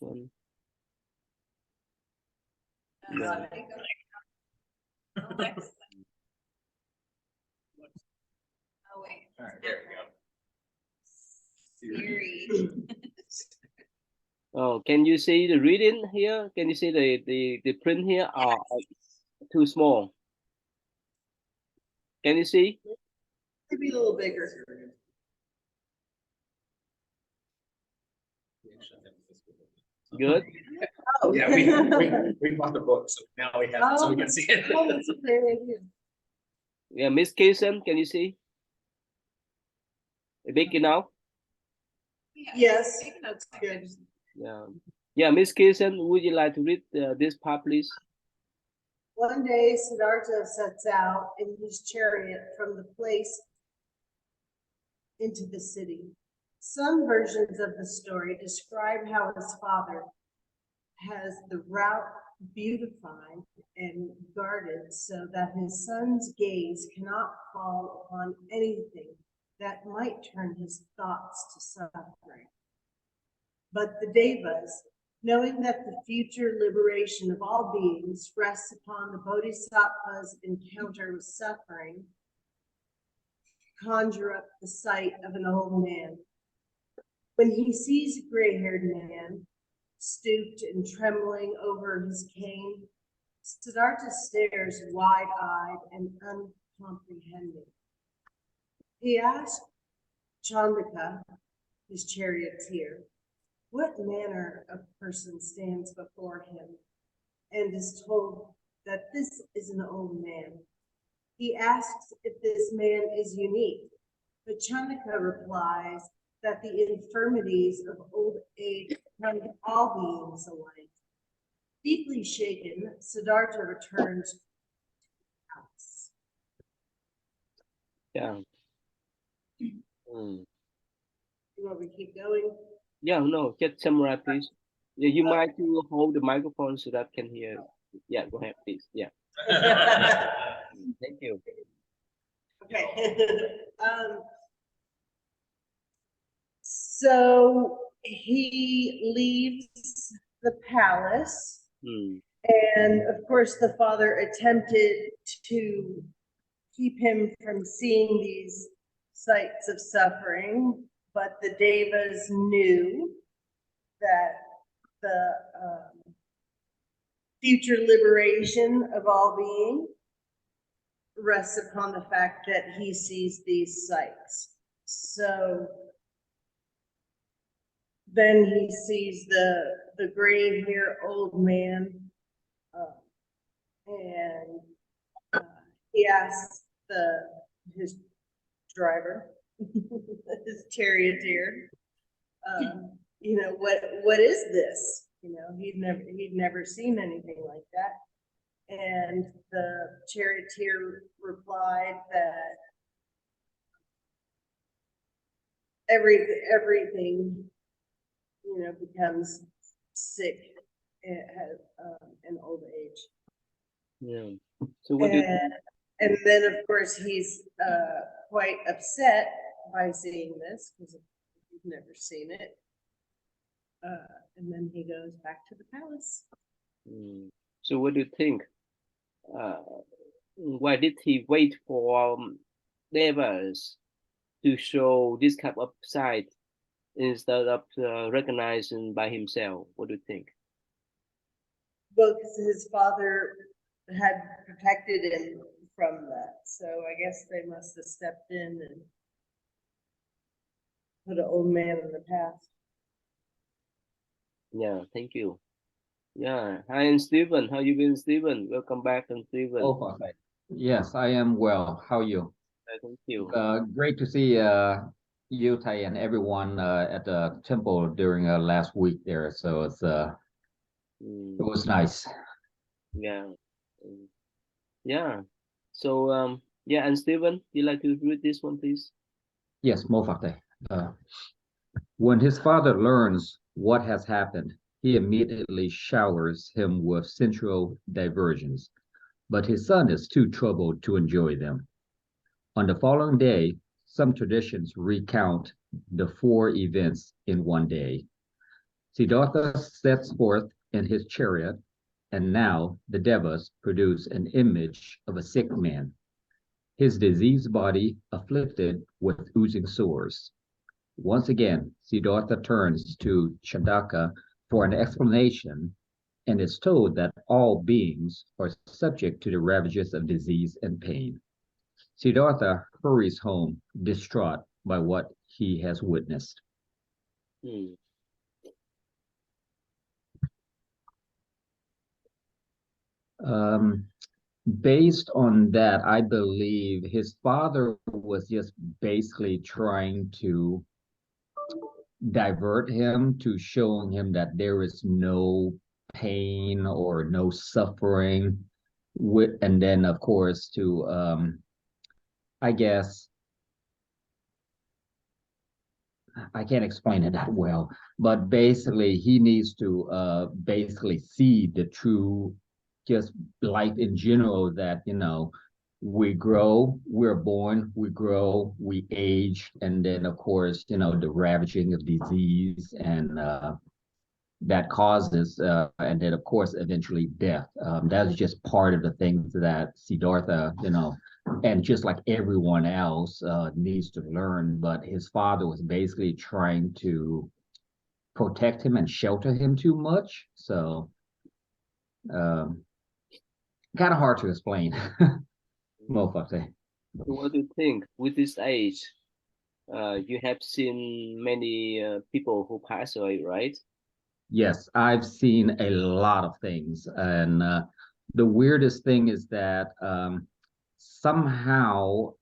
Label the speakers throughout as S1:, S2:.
S1: one.
S2: Oh, wait.
S3: All right, there we go.
S2: Siri.
S1: Oh, can you see the reading here? Can you see the print here? Are too small. Can you see?
S4: Maybe a little bigger.
S1: Good.
S4: Oh.
S3: Yeah, we bought the book, so now we have it, so we can see it.
S4: Oh, that's a great idea.
S1: Yeah, Miss Kirsten, can you see? Big enough?
S4: Yes, that's good.
S1: Yeah. Yeah, Miss Kirsten, would you like to read this part, please?
S4: One day, Siddhartha sets out in his chariot from the place into the city. Some versions of the story describe how his father has the route beautified and guarded so that his son's gaze cannot fall upon anything that might turn his thoughts to suffering. But the Devas, knowing that the future liberation of all beings rests upon the Bodhisattva's encounter with suffering, conjure up the sight of an old man. When he sees a gray-haired man, stooped and trembling over his cane, Siddhartha stares wide-eyed and uncomprehending. He asked Chandaka, his charioteer, what manner of person stands before him, and is told that this is an old man. He asks if this man is unique, but Chandaka replies that the infirmities of old age come to all beings alike. Deeply shaken, Siddhartha returns to the house.
S1: Yeah.
S4: You want me to keep going?
S1: Yeah, no, just summarize, please. Yeah, you might to hold the microphone so that can hear. Yeah, go ahead, please. Yeah. Thank you.
S4: Okay. So he leaves the palace, and of course the father attempted to keep him from seeing these sights of suffering, but the Devas knew that the future liberation of all being rests upon the fact that he sees these sights. So then he sees the gray-haired old man, and he asks his driver, his charioteer, what is this? He'd never seen anything like that. And the charioteer replied that everything, becomes sick in old age.
S1: Yeah. So what
S4: and then of course he's quite upset by seeing this because he's never seen it. And then he goes back to the palace.
S1: So what do you think? Why did he wait for Devas to show this kind of side instead of recognizing by himself? What do you think?
S4: Well, because his father had protected him from that, so I guess they must have stepped in and put an old man in the path.
S1: Yeah, thank you. Yeah, hi, and Stephen. How you been, Stephen? Welcome back, and Stephen.
S5: Oh, perfect. Yes, I am well. How are you?
S1: Thank you.
S5: Great to see you, Tai, and everyone at the temple during last week there. So it's it was nice.
S1: Yeah, yeah. So yeah, and Stephen, you like to read this one, please?
S5: Yes, Mofate. When his father learns what has happened, he immediately showers him with sensual diversions, but his son is too troubled to enjoy them. On the following day, some traditions recount the 4 events in one day. Siddhartha sets forth in his chariot, and now the devas produce an image of a sick man, his diseased body afflicted with oozing sores. Once again, Siddhartha turns to Chandaka for an explanation and is told that all beings are subject to the ravages of disease and pain. Siddhartha hurries home, distraught by what he has witnessed.
S1: Hmm.
S5: Based on that, I believe his father was just basically trying to divert him to showing him that there is no pain or no suffering with, and then of course to I guess I can't explain it that well, but basically he needs to basically see the true just life in general, that we grow, we're born, we grow, we age, and then of course the ravaging of disease and that causes and then of course eventually death. That's just part of the things that Siddhartha and just like everyone else needs to learn, but his father was basically trying to protect him and shelter him too much, so um, kind of hard to explain. Motherfucker.
S1: So what do you think with this age? You have seen many people who pass away, right?
S5: Yes, I've seen a lot of things, and the weirdest thing is that somehow,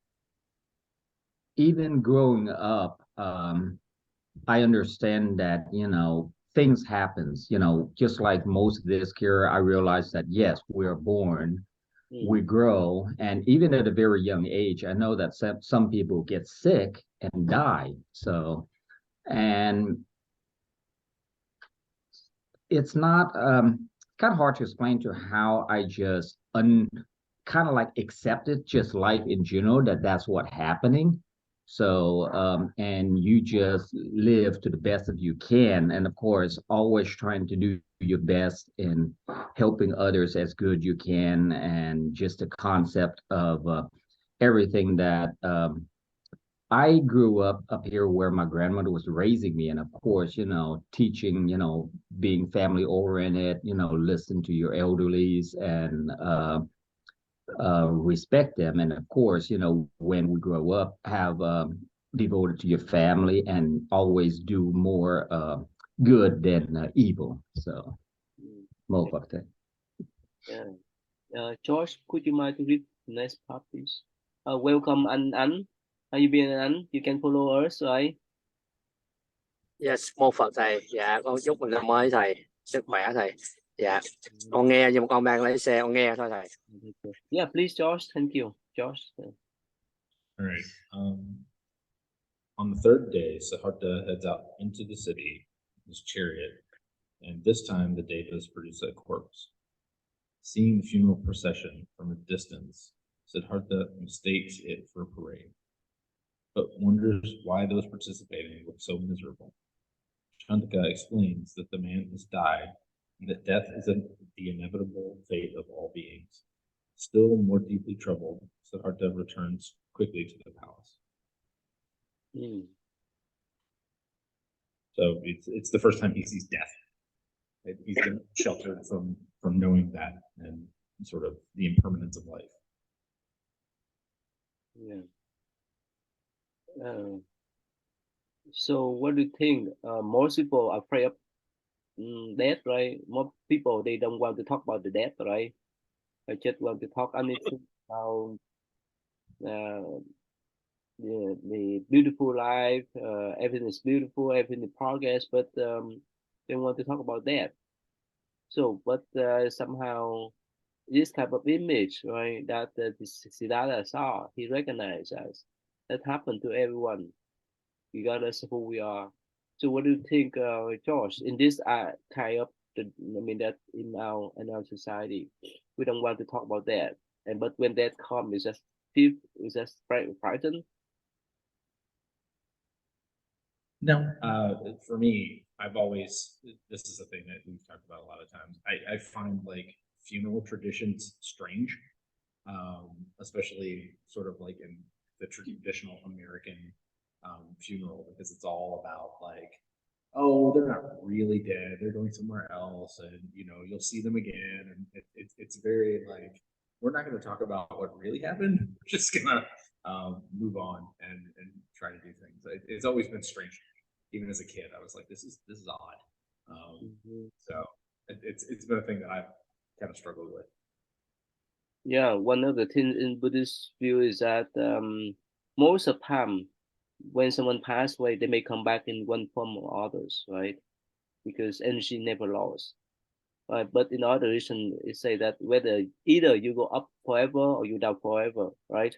S5: even growing up, I understand that things happens. Just like most of this here, I realized that yes, we're born, we grow, and even at a very young age, I know that some people get sick and die. So, and it's not kind of hard to explain to how I just kind of like accepted just life in general, that that's what happening. So and you just live to the best of you can, and of course always trying to do your best in helping others as good you can, and just the concept of everything that I grew up here where my grandmother was raising me, and of course, teaching, being family oriented, listen to your elderlies and respect them, and of course, when we grow up, have devoted to your family and always do more good than evil. So, motherfucker.
S1: Yeah. George, could you mind to read the next part, please? Welcome, Anh. How you been, Anh? You can follow us, right?
S2: Yes, mô Phật thầy. Dạ, con chúc mừng năm mới thầy, sức khỏe thầy. Dạ, con nghe nhưng mà con đang lái xe, con nghe thôi thầy.
S1: Yeah, please, George. Thank you, George.
S3: All right. On the third day, Siddhartha heads out into the city, his chariot, and this time the devas produce a corpse. Seeing the funeral procession from a distance, Siddhartha mistakes it for a parade, but wonders why those participating look so miserable. Chandaka explains that the man has died, and that death is the inevitable fate of all beings. Still more deeply troubled, Siddhartha returns quickly to the palace. So it's the first time he sees death. He's been sheltered from knowing that and sort of the impermanence of life.
S1: Yeah. So what do you think? Most people are afraid of death, right? Most people, they don't want to talk about the death, right? I just want to talk anything about the beautiful life. Everything is beautiful, everything is progress, but they want to talk about that. So, but somehow this type of image, right, that Siddhartha saw, he recognized us. That happened to everyone, regardless of who we are. So, what do you think, George? In this kind of, that in our society, we don't want to talk about that, and but when that comes, it's just frightened.
S3: No, for me, I've always, this is a thing that we've talked about a lot of times. I find like funeral traditions strange, especially sort of like in the traditional American funeral, because it's all about like, oh, they're not really dead, they're going somewhere else, and you know, you'll see them again, and it's very like, we're not going to talk about what really happened. We're just gonna move on and try to do things. It's always been strange. Even as a kid, I was like, this is odd. So it's been a thing that I've kind of struggled with.
S1: Yeah, one of the things in Buddhist view is that most of the time when someone passed away, they may come back in one form or others, right? Because energy never lost. Right? But in our tradition, it say that whether either you go up forever or you down forever, right?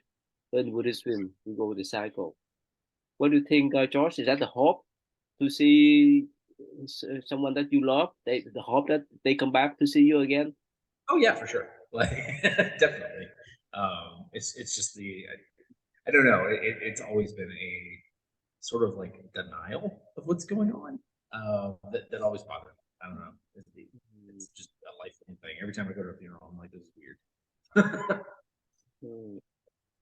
S1: But in Buddhism, you go with the cycle. What do you think, George? Is that the hope to see someone that you love? The hope that they come back to see you again?
S3: Oh yeah, for sure. Like definitely. It's just I don't know. It's always been a sort of like denial of what's going on. That always bothered me. I don't know. It's just a lifelong thing. Every time I go to a funeral, I'm like, this is weird.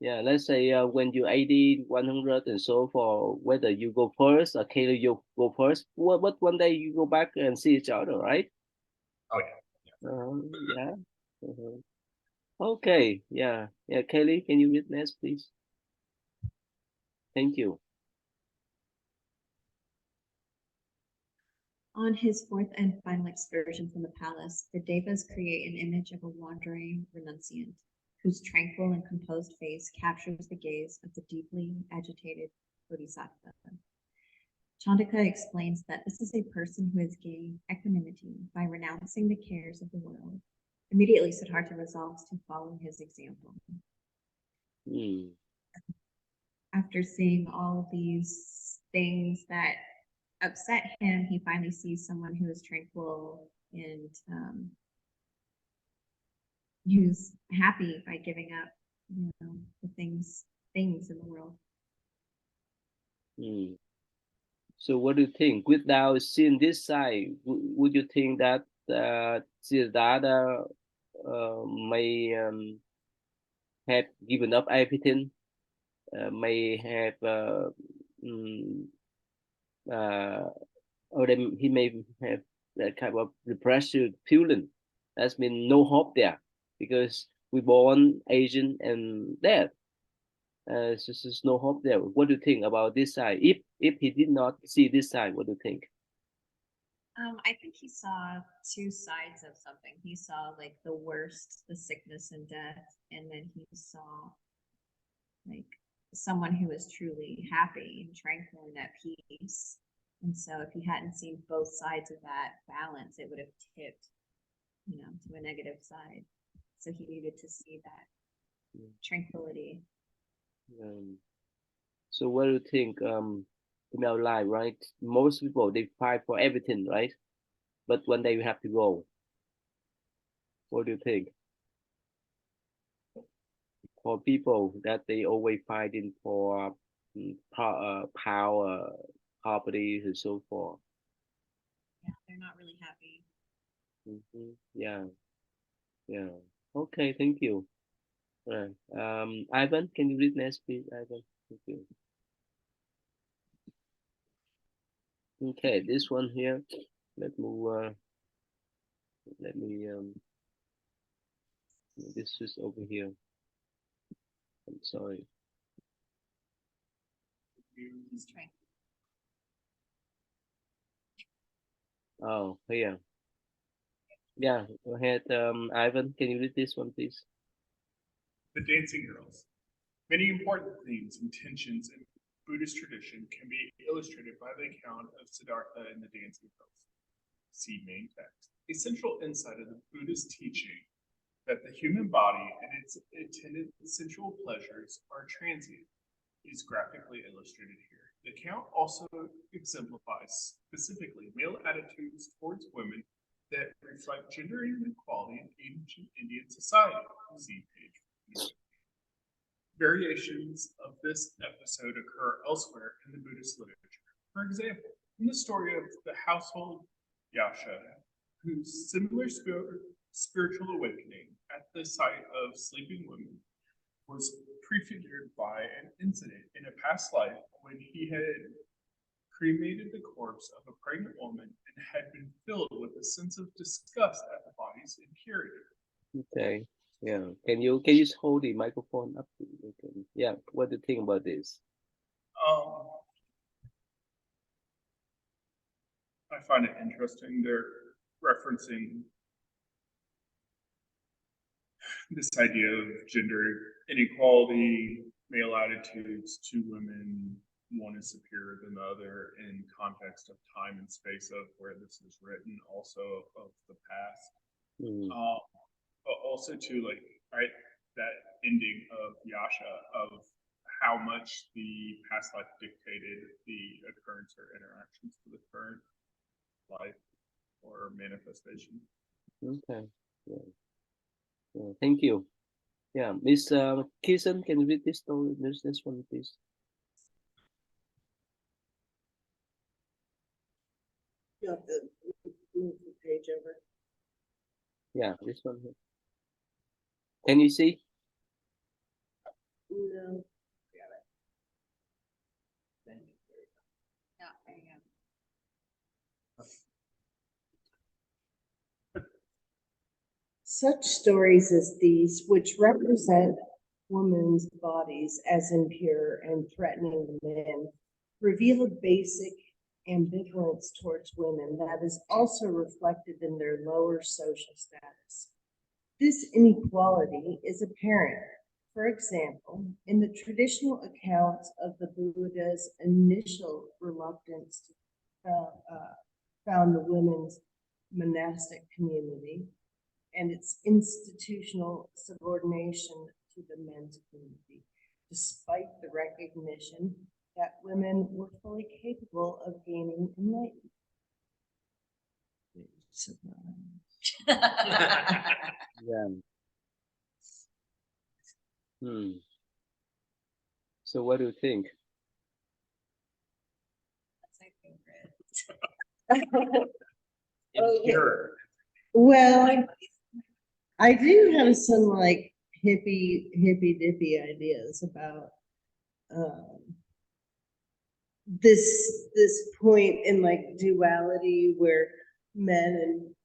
S1: Yeah, let's say when you're 80, 100 and so forth, whether you go first or Kayla, you go first, what one day you go back and see each other, right?
S3: Oh yeah.
S1: Yeah. Okay, yeah. Kelly, can you read next, please? Thank you.
S6: On his fourth and final excursion from the palace, the Devas create an image of a wandering renunciant, whose tranquil and composed face captures the gaze of the deeply agitated Bodhisattva. Chandaka explains that this is a person who has gained equanimity by renouncing the cares of the world. Immediately, Siddhartha resolves to follow his example. After seeing all these things that upset him, he finally sees someone who is tranquil and who's happy by giving up, you know, the things in the world.
S1: So what do you think? Without seeing this side, would you think that Siddhartha may have given up everything? May have or then he may have that kind of depressive feeling. That's mean no hope there, because we born Asian and dead. So there's no hope there. What do you think about this side? If he did not see this side, what do you think?
S6: I think he saw two sides of something. He saw like the worst, the sickness and death, and then he saw like someone who was truly happy and tranquil and at peace. And so if he hadn't seen both sides of that balance, it would have tipped, you know, to a negative side. So he needed to see that tranquility.
S1: So what do you think in our life, right? Most people, they fight for everything, right? But one day we have to go. What do you think? For people that they always fighting for power, properties and so forth.
S6: Yeah, they're not really happy.
S1: Yeah. Okay, thank you. Ivan, can you read next, please, Ivan? Thank you. Okay, this one here. Let me this is over here. I'm sorry.
S6: He's trying.
S1: Oh, here. Yeah, go ahead, Ivan. Can you read this one, please?
S7: The Dancing Girls. Many important themes and tensions in Buddhist tradition can be illustrated by the account of Siddhartha and the Dancing Girls. See main text. A central insight of the Buddhist teaching that the human body and its attendant sensual pleasures are transient is graphically illustrated here. The account also exemplifies specifically male attitudes towards women that reflect gender inequality in ancient Indian society. See page 50. Variations of this episode occur elsewhere in the Buddhist literature. For example, in the story of the household Yasha, whose similar spiritual awakening at the sight of sleeping women was prefigured by an incident in a past life when he had cremated the corpse of a pregnant woman and had been filled with a sense of disgust at the body's impurity.
S1: Okay. Yeah. Can you just hold the microphone up? Yeah. What do you think about this?
S7: I find it interesting. They're referencing this idea of gender inequality, male attitudes to women. One is superior than the other in context of time and space of where this is written, also of the past. But also to like, right, that ending of Yasha of how much the past life dictated the occurrence or interactions to the current life or manifestation.
S1: Okay. Yeah. Yeah. Thank you. Yeah. Miss Kirsten, can you read this story? This one, please.
S4: You have to move the page over.
S1: Yeah, this one here. Can you see?
S4: No.
S6: Yeah, there you go.
S4: Such stories as these, which represent women's bodies as impure and threatening to men, reveal a basic ambivalence towards women that is also reflected in their lower social status. This inequality is apparent, for example, in the traditional accounts of the Buddha's initial reluctance to found the women's monastic community and its institutional subordination to the men's community, despite the recognition that women were fully capable of gaining enlightenment.
S1: Yeah. So what do you think?
S6: That's my favorite.
S4: Impure. Well, I do have some like hippy dippy ideas about this point in like duality where men and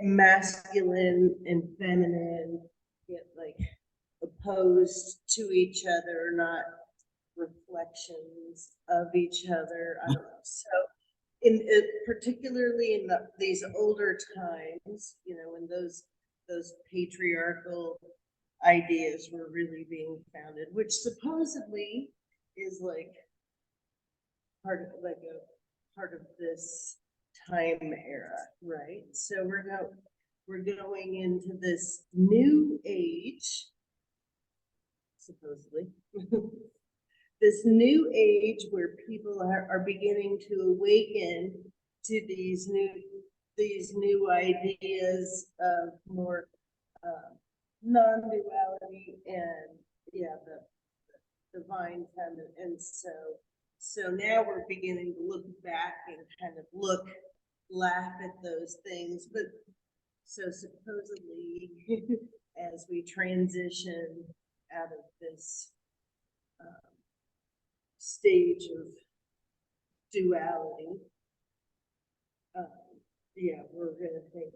S4: masculine and feminine get like opposed to each other, not reflections of each other. I don't know. So in it, particularly in these older times, you know, when those patriarchal ideas were really being founded, which supposedly is like part of this time era, right? So we're going into this new age, supposedly. This new age where people are beginning to awaken to these new ideas of more non-duality and the divine feminine. And so now we're beginning to look back and kind of laugh at those things. But so supposedly as we transition out of this stage of duality, we're going to think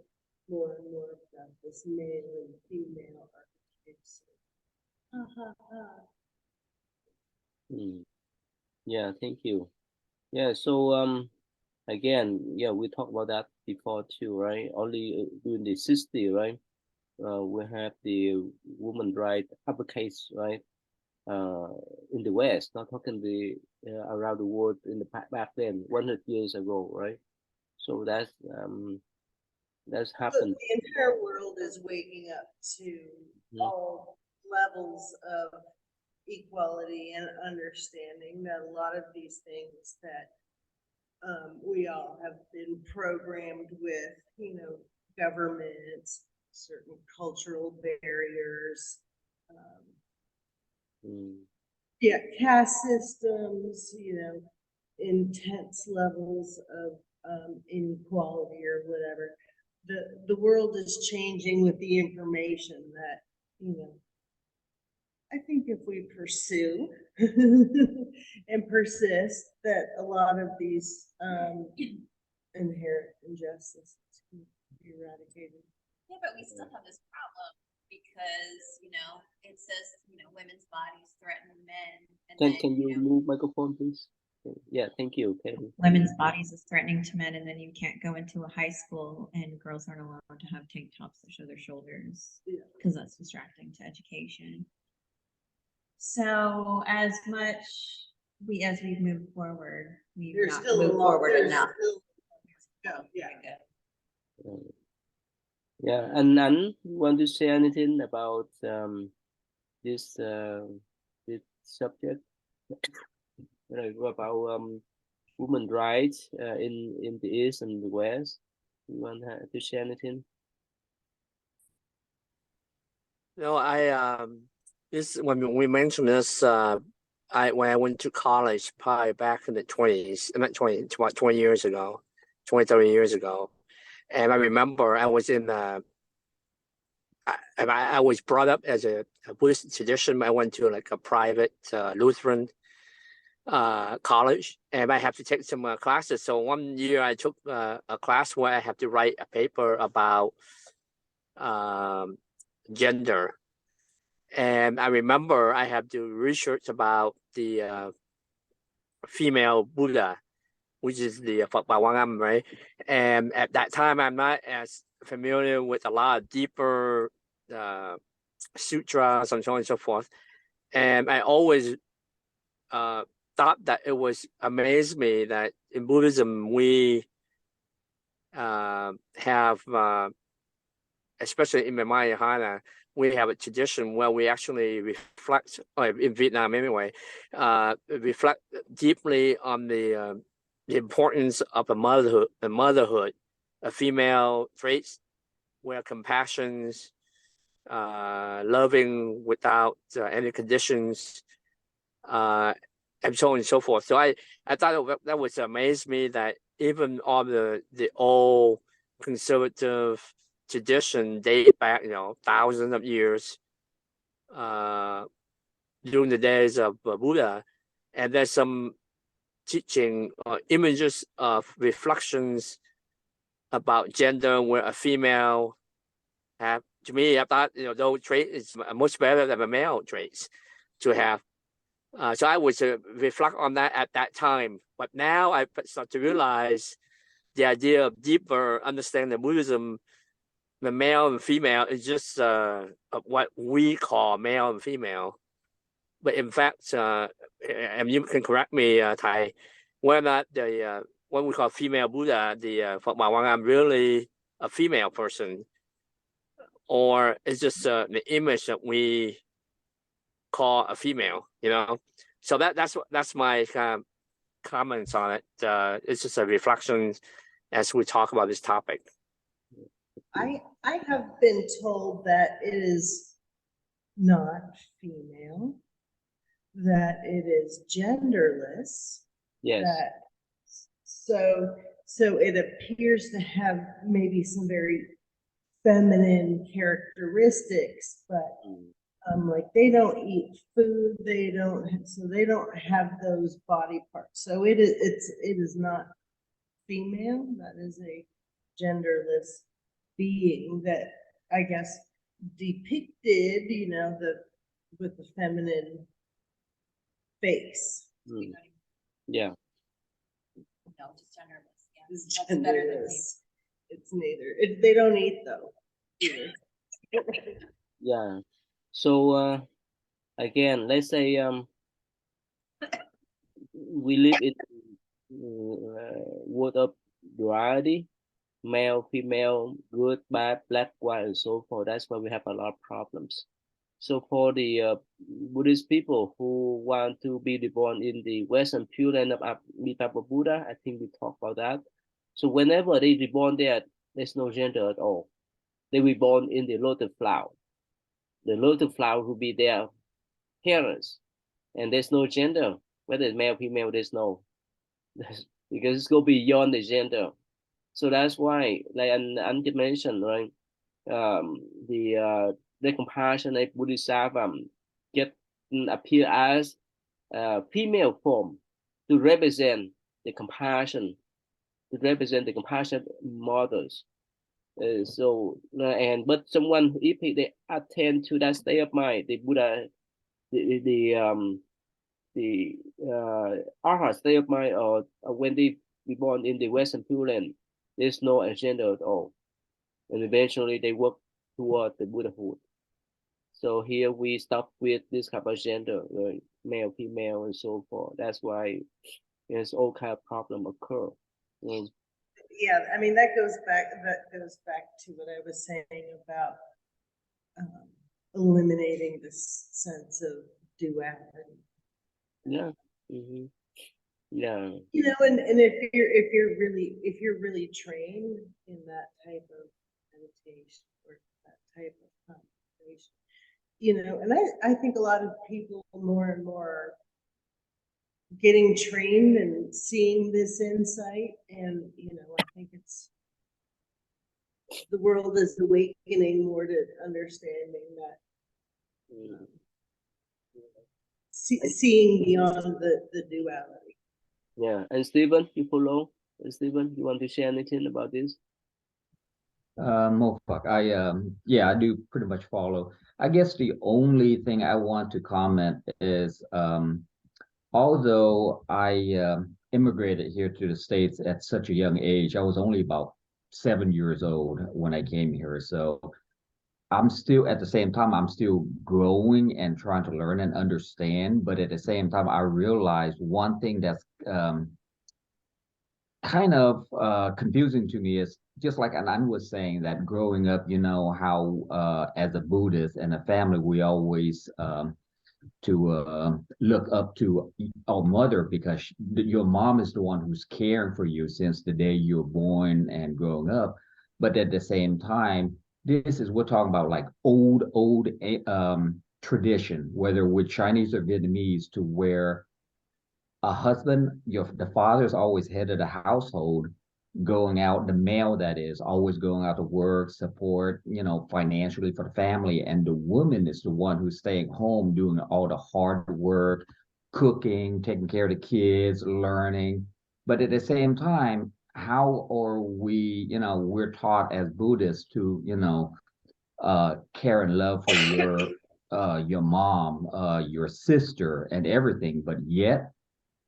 S4: more and more about this male and female archetypes.
S1: Yeah, thank you. Yeah, so again, yeah, we talked about that before too, right? Only during the 60s, right? We have the woman right uppercase, right? In the West, not talking the around the world in the back then, 100 years ago, right? So that's happened.
S4: The entire world is waking up to all levels of equality and understanding that a lot of these things that we all have been programmed with, you know, government, certain cultural barriers, caste systems, you know, intense levels of inequality or whatever. The world is changing with the information that, you know, I think if we pursue and persist, that a lot of these inherent injustices can be eradicated.
S6: Yeah, but we still have this problem because, you know, it says, you know, women's bodies threaten men. And
S1: Can
S6: then,
S1: you move microphone, please? Yeah, thank you, Kelly.
S6: women's bodies is threatening to men, and then you can't go into a high school and girls aren't allowed to have tank tops that show their shoulders because that's distracting to education. So as much as we've moved forward, we've
S4: There's
S6: not
S4: still a
S6: moved
S4: lot,
S6: forward
S4: there's
S6: enough.
S4: still, yeah.
S1: Yeah, and Nan, you want to say anything about this this subject? About women's rights in the East and the West? You want to share anything?
S2: No, this when we mentioned this, when I went to college, probably back in the 20s, not 20 years ago, 30 years ago, and I remember I was in I was brought up as a Buddhist tradition. I went to like a private Lutheran college, and I have to take some classes. So one year I took a class where I have to write a paper about gender. And I remember I have to research about the female Buddha, which is the Phật Bà Quan Âm, right? And at that time, I'm not as familiar with a lot of deeper sutras and so on and so forth. And I always thought that it was amazed me that in Buddhism we have, especially in Mahayana, we have a tradition where we actually reflect, in Vietnam anyway, reflect deeply on the importance of the motherhood, of female traits, where compassion, loving without any conditions, and so on and so forth. So I thought that was amazed me that even all the old conservative tradition date back, thousands of years, during the days of Buddha, and there's some teaching images of reflections about gender where a female have, to me, I thought, those traits is much better than the male traits to have. So I would reflect on that at that time. But now I start to realize the idea of deeper understanding Buddhism, the male and female is just what we call male and female. But in fact, and you can correct me, Thai, whether not the what we call female Buddha, the Phật Bà Quan Âm, really a female person, or it's just the image that we call a female, So that's my comments on it. It's just a reflection as we talk about this topic.
S4: I have been told that it is not female, that it is genderless.
S1: Yes.
S4: That so it appears to have maybe some very feminine characteristics, but like they don't eat food, they don't have those body parts. So it is not female. That is a genderless being that I guess depicted, with the feminine face.
S1: Yeah.
S6: No, just genderless. Yeah.
S4: It's
S6: That's better than
S4: genderless. It's neither. They don't eat though.
S1: Yeah. So again, let's say we live in world of duality, male, female, good, bad, black, white, and so forth. That's why we have a lot of problems. So for the Buddhist people who want to be reborn in the Western Pure Land of Amitabha Buddha, I think we talked about that. So whenever they reborn there, there's no gender at all. They were born in the lotus flower. The lotus flower will be their parents, and there's no gender, whether it's male, female, there's no. because it's go beyond the gender. So that's why, like Anh mentioned, right? The compassionate Bodhisattva get appear as female form to represent the compassion, to represent the compassionate mothers. But someone, if they attend to that state of mind, the Buddha, the arhat state of mind, or when they be born in the Western Pure Land, there's no agenda at all, and eventually they work toward the Buddhahood. So here we stop with this kind of gender, male, female, and so forth. That's why there's all kind of problem occur.
S4: Yeah, I mean, that goes back to what I was saying about eliminating this sense of duality.
S1: Yeah. Mm-hmm. Yeah.
S4: You know, and if you're really trained in that type of meditation or that type of contemplation, you know, and I think a lot of people more and more are getting trained and seeing this insight, and you know, I think it's the world is awakening more to understanding that seeing beyond the duality.
S1: Yeah, and Stephen, you follow? Stephen, you want to share anything about this?
S5: Mofak, I do pretty much follow. I guess the only thing I want to comment is, although I immigrated here to the States at such a young age, I was only about 7 years old when I came here. So I'm still, at the same time, I'm still growing and trying to learn and understand. But at the same time, I realized one thing that's kind of confusing to me is just like Anand was saying, that growing up, you know, how as a Buddhist and a family, we always to look up to our mother, because your mom is the one who's caring for you since the day you're born and growing up. But at the same time, this is, we're talking about like old tradition, whether we're Chinese or Vietnamese, to where a husband, the father is always head of the household, going out, the male that is, always going out to work, support, you know, financially for the family. And the woman is the one who's staying home, doing all the hard work, cooking, taking care of the kids, learning. But at the same time, how are we, you know, we're taught as Buddhists to, you know, care and love for your mom, your sister, and everything. But yet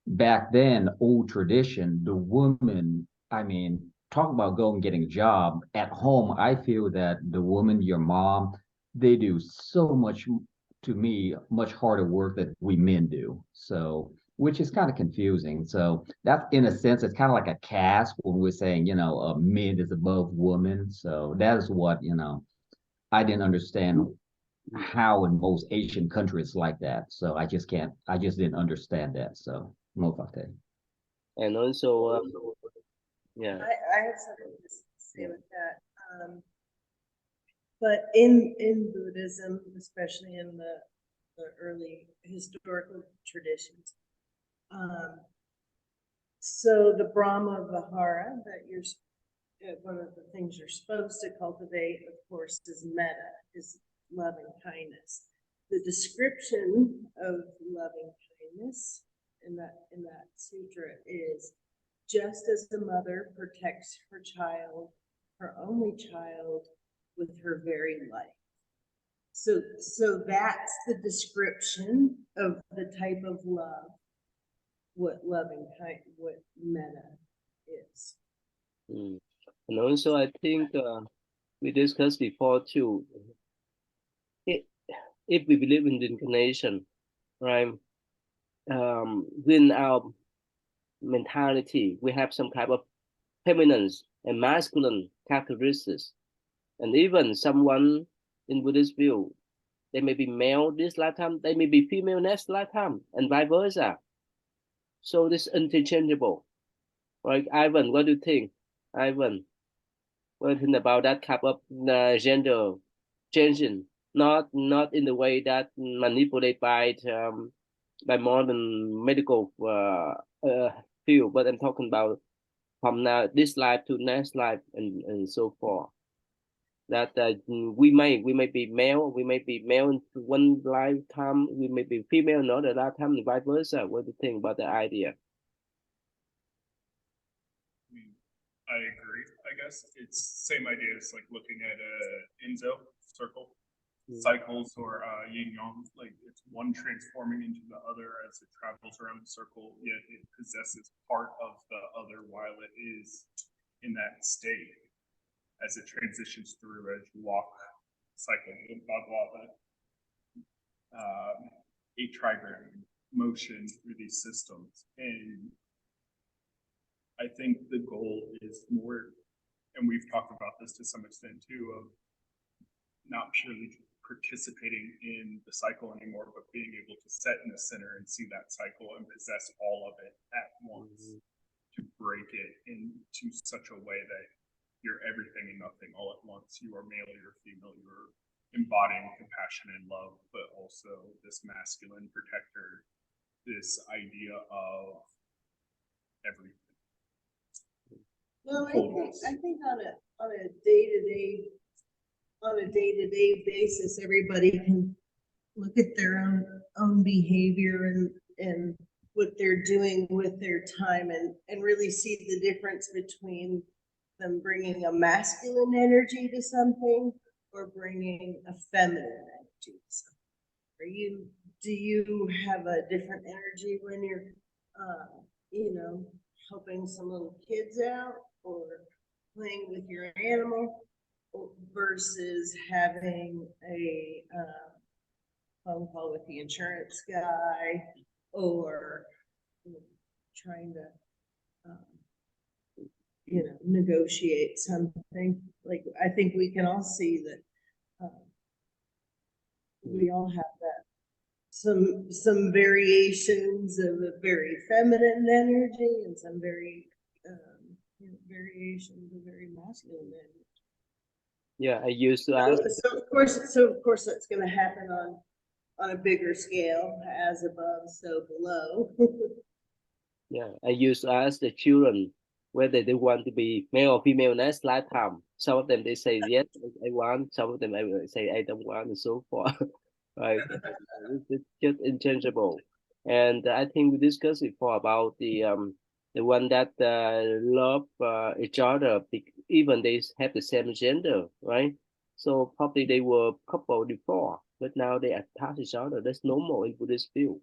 S5: back then, old tradition, the woman, I mean, talk about going getting a job at home. I feel that the woman, your mom, they do so much, to me, much harder work that we men do. So, which is kind of confusing. So that's, in a sense, it's kind of like a caste when we're saying, you know, a man is above woman. So that is what, you know, I didn't understand how in most Asian countries like that. So I just didn't understand that. So no fuck that.
S1: And also, yeah.
S4: I have something to say with that. But in Buddhism, especially in the early historical traditions, so the Brahma Vihara that you're one of the things you're supposed to cultivate, of course, is metta, is loving kindness. The description of loving kindness in that sutra is, just as a mother protects her child, her only child, with her very life. So that's the description of the type of love, what metta is.
S1: And also, I think we discussed before too. If we believe in reincarnation, right? Within our mentality, we have some kind of feminine and masculine characteristics, and even someone in Buddhist view, they may be male this lifetime, they may be female next lifetime, and vice versa. So this interchangeable, right? Ivan, what do you think? Ivan, what do you think about that kind of gender changing? Not in the way that manipulated by modern medical feel, but I'm talking about from now this life to next life and so forth. That we may be male, we may be male in one lifetime, we may be female another lifetime, and vice versa. What do you think about the idea?
S7: I agree. I guess it's same idea as like looking at a Enzo circle cycles or yin yang. Like it's one transforming into the other as it travels around the circle, yet it possesses part of the other while it is in that state. As it transitions through, as you walk, cycle, blah blah blah, a trigram motion through these systems, and I think the goal is more, and we've talked about this to some extent too, of not purely participating in the cycle anymore, but being able to set in the center and see that cycle and possess all of it at once, to break it into such a way that you're everything and nothing all at once. You are male, you're female, you're embodying compassion and love, but also this masculine protector, this idea of everything.
S4: Well, I think on a day-to-day basis, everybody can look at their own behavior and what they're doing with their time and really see the difference between them bringing a masculine energy to something or bringing a feminine energy to something. Do you have a different energy when you're, helping some little kids out or playing with your animal versus having a phone call with the insurance guy or trying to negotiate something? Like, I think we can all see that we all have that some variations of a very feminine energy and some variations of very masculine energy.
S1: Yeah, I used to ask.
S4: So of course that's going to happen on a bigger scale, as above, so below.
S1: Yeah, I used to ask the children whether they want to be male or female next lifetime. Some of them they say yes, I want. Some of them I will say I don't want, and so forth. Right? It's just interchangeable. And I think we discussed before about the one that love each other, even they have the same gender, right? So probably they were couple before, but now they attach each other. That's normal in Buddhist view.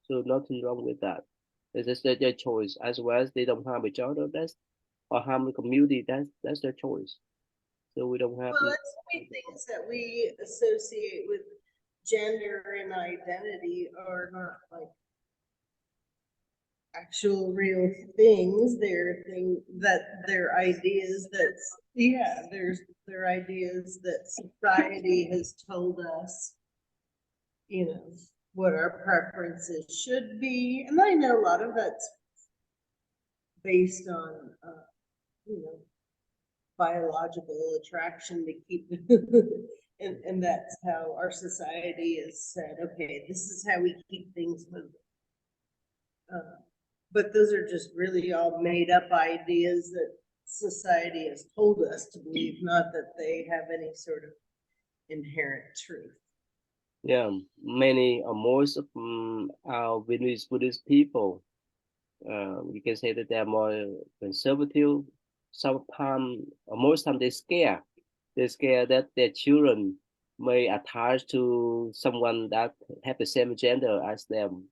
S1: So nothing wrong with that. It's just their choice. As well as they don't harm each other, or harm the community, that's their choice. So we don't have.
S4: Well, that's so many things that we associate with gender and identity are not like actual real things. They're ideas they're ideas that society has told us, what our preferences should be. And I know a lot of that's based on, biological attraction to keep, and that's how our society has said, okay, this is how we keep things moving. But those are just really all made up ideas that society has told us to believe, not that they have any sort of inherent truth.
S1: Yeah, many or most of our Buddhist people, you can say that they're more conservative. Sometimes, or most time, they're scared. They're scared that their children may attach to someone that have the same gender as them.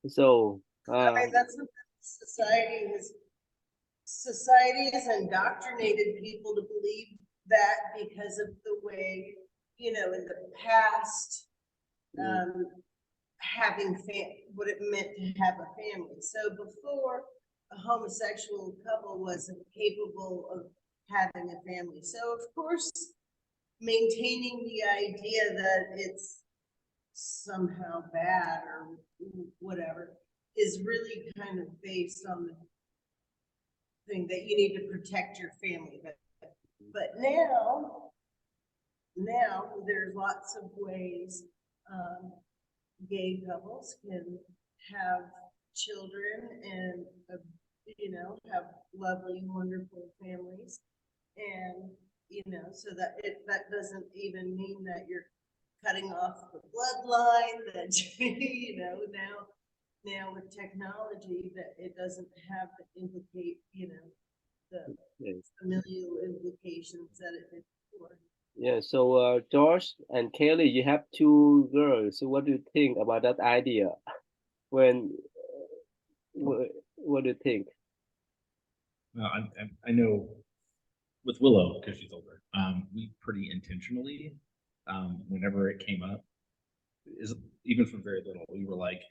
S1: So,
S4: I mean, that's what society has indoctrinated people to believe that because of the way, in the past, having what it meant to have a family. So before, a homosexual couple wasn't capable of having a family. So of course, maintaining the idea that it's somehow bad or whatever is really kind of based on the thing that you need to protect your family. But now there's lots of ways gay couples can have children and, have lovely, wonderful families. And, so that that doesn't even mean that you're cutting off the bloodline that, now with technology that it doesn't have to implicate, the familial implications that it did before.
S1: Yeah, so George and Kelly, you have two girls. So what do you think about that idea? When what do you think?
S3: Well, I know with Willow, because she's older, we pretty intentionally, whenever it came up, is even from very little, we were like,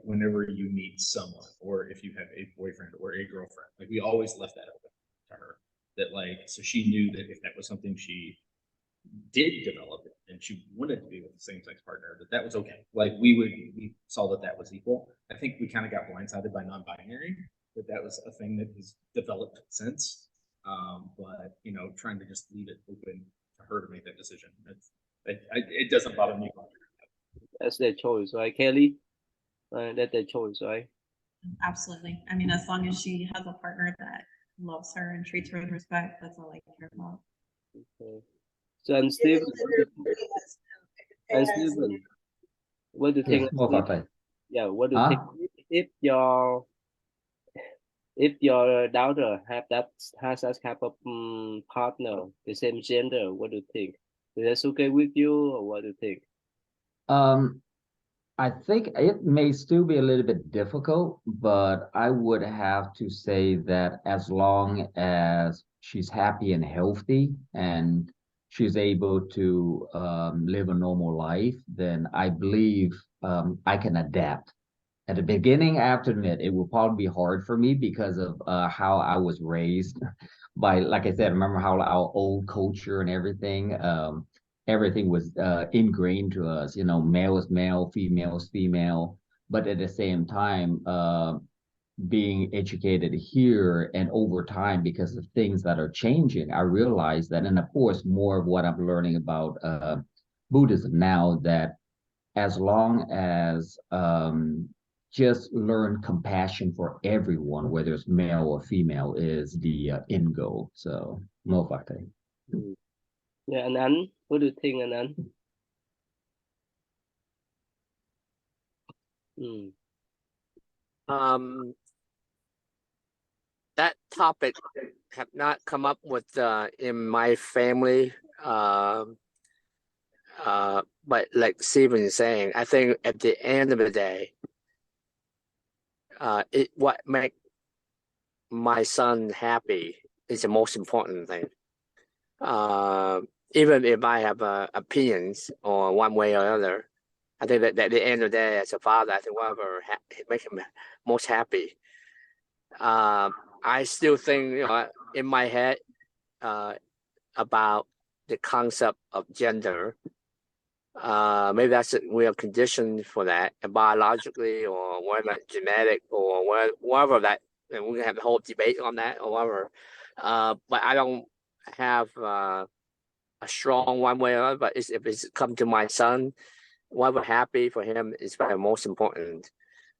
S3: whenever you meet someone, or if you have a boyfriend or a girlfriend, like we always left that open to her. That so she knew that if that was something she did develop and she wanted to be with the same sex partner, that was okay. Like we saw that was equal. I think we kind of got blindsided by non-binary, that was a thing that has developed since. But trying to just leave it open to her to make that decision. It doesn't bother me.
S1: That's their choice, right, Kelly? That's their choice, right?
S6: Absolutely. I mean, as long as she has a partner that loves her and treats her with respect, that's all I care about.
S1: Okay. So and Stephen, what do you think? Yeah, what do you think if your daughter has that type of partner, the same gender? What do you think? Is that okay with you, or what do you think?
S5: I think it may still be a little bit difficult, but I would have to say that as long as she's happy and healthy and she's able to live a normal life, then I believe I can adapt. At the beginning, after that, it will probably be hard for me because of how I was raised by, like I said, remember how our old culture and everything. Everything was ingrained to us, male is male, female is female. But at the same time, being educated here and over time, because of things that are changing, I realized that, and of course, more of what I'm learning about Buddhism now, that as long as just learn compassion for everyone, whether it's male or female, is the end goal. So, no factor.
S1: Yeah, Anand, what do you think, Anand?
S2: That topic have not come up with in my family. But like Stephen is saying, I think at the end of the day, what make my son happy is the most important thing. Even if I have opinions or one way or other, I think that at the end of the day, as a father, I think whatever make him most happy. I still think, in my head, about the concept of gender. Maybe we are conditioned for that, biologically or whether genetic or whatever that, and we can have the whole debate on that or whatever. But I don't have a strong one way or other. But if it's come to my son, whatever happy for him is the most important.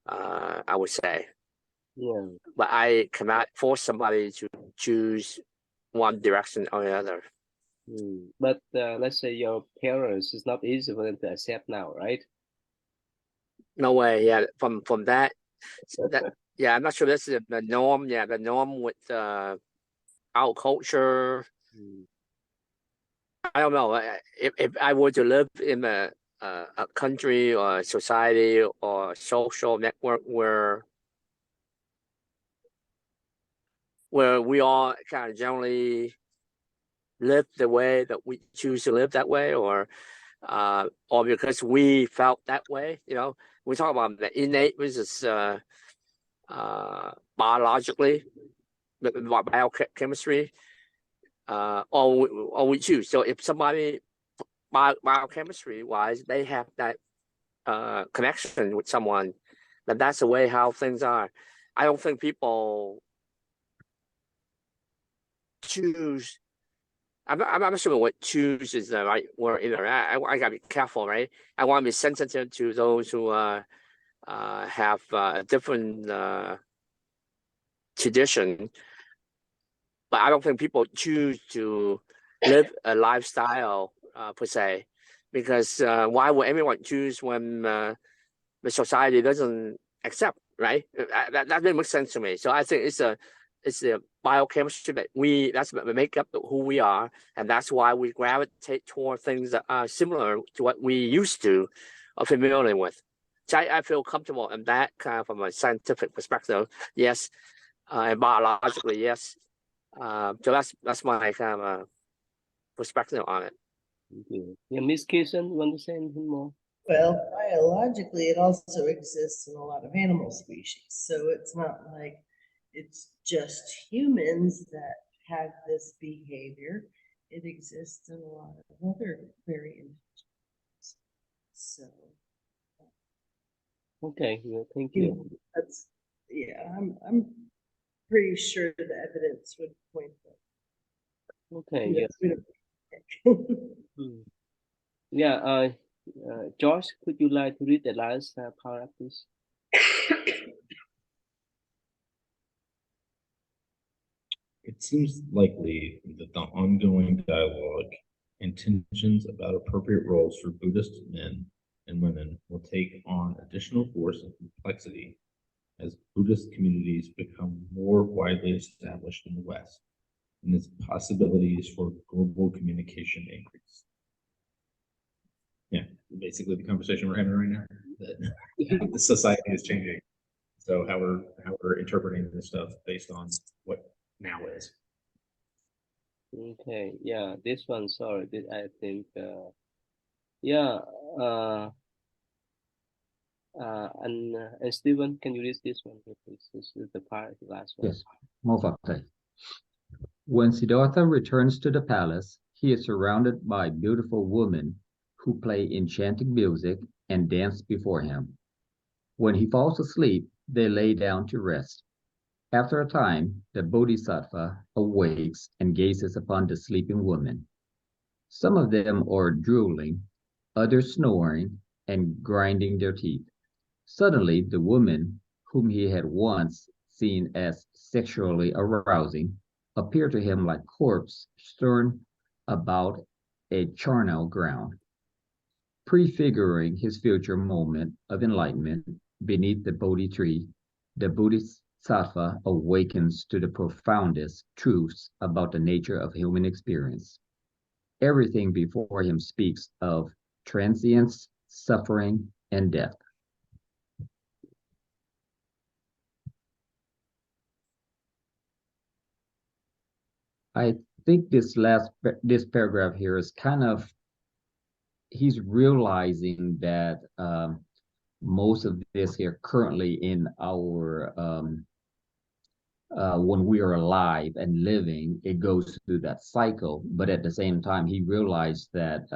S2: I would say.
S1: Yeah.
S2: But I cannot force somebody to choose one direction or the other.
S1: But let's say your parents, it's not easy for them to accept now, right?
S2: No way. Yeah, from that, yeah, I'm not sure this is the norm. Yeah, the norm with our culture. I don't know. If I were to live in a country or society or social network where we all kind of generally live the way that we choose to live that way, or because we felt that way, we talk about the innate versus biologically, biochemistry, or we choose. So if somebody biochemistry wise, they have that connection with someone, then that's the way how things are. I don't think people choose. I'm not sure what choose is the right word either. I gotta be careful, right? I want to be sensitive to those who have a different tradition, but I don't think people choose to live a lifestyle per se, because why would anyone choose when the society doesn't accept, right? That doesn't make sense to me. So I think it's a biochemistry that that's what make up who we are, and that's why we gravitate toward things that are similar to what we used to or familiar with. So I feel comfortable in that kind of from a scientific perspective, yes, and biologically, yes. So that's my kind of perspective on it.
S1: Thank you. Yeah, Miss Kirsten, you want to say anything more?
S4: Well, biologically, it also exists in a lot of animal species, so it's not like it's just humans that have this behavior. It exists in a lot of other very intelligent. So,
S1: Okay, yeah, thank
S4: you
S1: you.
S4: know, that's, yeah, I'm pretty sure the evidence would point that.
S1: Okay,
S4: you know,
S1: yeah.
S4: we don't-
S1: Hmm. Yeah, Josh, could you like to read the last paragraph, please?
S3: It seems likely that the ongoing dialogue and tensions about appropriate roles for Buddhist men and women will take on additional force and complexity as Buddhist communities become more widely established in the West, and its possibilities for global communication increase. Yeah, basically the conversation we're having right now, that the society is changing. So how we're interpreting this stuff based on what now is.
S1: Okay, yeah, this one, sorry, I think, yeah, and Stephen, can you read this one, please? This is the last one.
S5: Yes, Mofate. When Siddhartha returns to the palace, he is surrounded by beautiful women who play enchanting music and dance before him. When he falls asleep, they lay down to rest. After a time, the Bodhisattva awakes and gazes upon the sleeping women. Some of them are drooling, others snoring and grinding their teeth. Suddenly, the women, whom he had once seen as sexually arousing, appear to him like corpses strewn about a charnel ground, prefiguring his future moment of enlightenment. Beneath the Bodhi tree, the Bodhisattva awakens to the profoundest truths about the nature of human experience. Everything before him speaks of transience, suffering, and death. I think this paragraph here is kind of, he's realizing that most of this here currently in our when we are alive and living, it goes through that cycle. But at the same time, he realized that